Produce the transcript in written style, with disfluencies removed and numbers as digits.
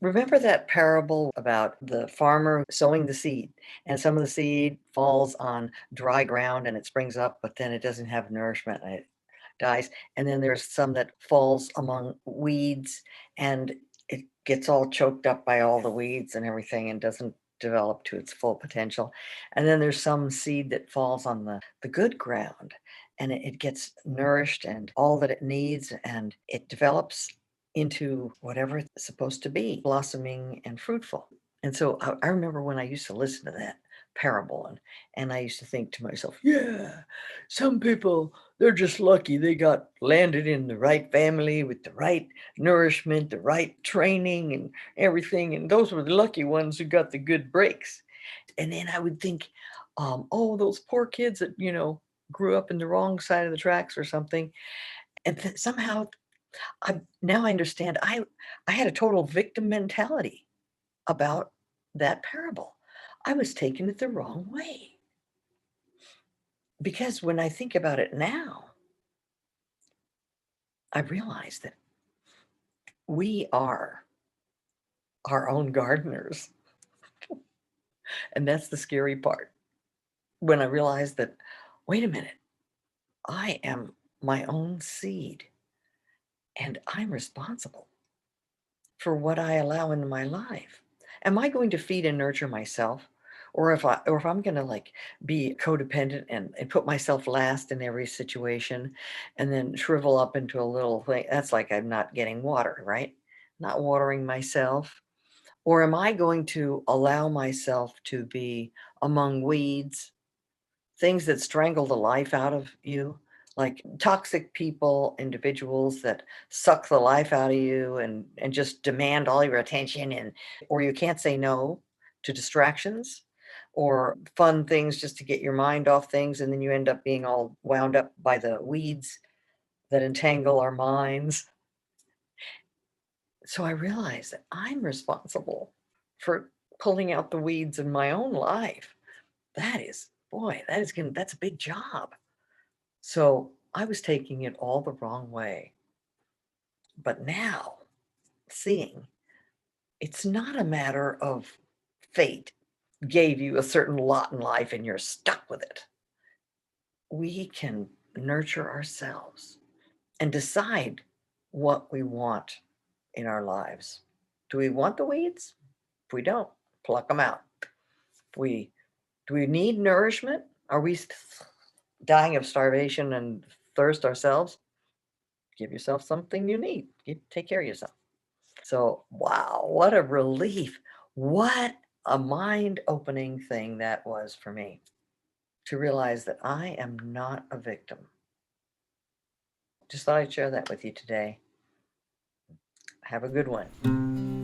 Remember that parable about the farmer sowing the seed, and some of the seed falls on dry ground and it springs up, but then it doesn't have nourishment and it dies. And then there's some that falls among weeds and it gets all choked up by all the weeds and everything and doesn't develop to its full potential. And then there's some seed that falls on the good ground and it gets nourished and all that it needs and it develops into whatever it's supposed to be, blossoming and fruitful. And so I remember when I used to listen to that parable and I used to think to myself, yeah, some people, they're just lucky they got landed in the right family with the right nourishment, the right training and everything. And those were the lucky ones who got the good breaks. And then I would think, oh, those poor kids that, grew up in the wrong side of the tracks or something. And somehow now I understand I had a total victim mentality about that parable. I was taking it the wrong way. Because when I think about it now, I realize that we are our own gardeners. And that's the scary part. When I realized that, wait a minute, I am my own seed and I'm responsible for what I allow into my life. Am I going to feed and nurture myself? Or if I'm gonna like be codependent and put myself last in every situation and then shrivel up into a little thing, that's like I'm not getting water, right? Not watering myself. Or am I going to allow myself to be among weeds, things that strangle the life out of you, like toxic people, individuals that suck the life out of you and just demand all your attention and or you can't say no to distractions or fun things just to get your mind off things and then you end up being all wound up by the weeds that entangle our minds. So I realize that I'm responsible for pulling out the weeds in my own life. That is, boy, that's a big job. So I was taking it all the wrong way. But now, seeing it's not a matter of fate gave you a certain lot in life and you're stuck with it. We can nurture ourselves and decide what we want in our lives. Do we want the weeds? If we don't, pluck them out. We do we need nourishment? Are we dying of starvation and thirst ourselves? Give yourself something you need. You take care of yourself. So, wow, what a relief. What a mind opening thing that was for me to realize that I am not a victim. Just thought I'd share that with you today. Have a good one.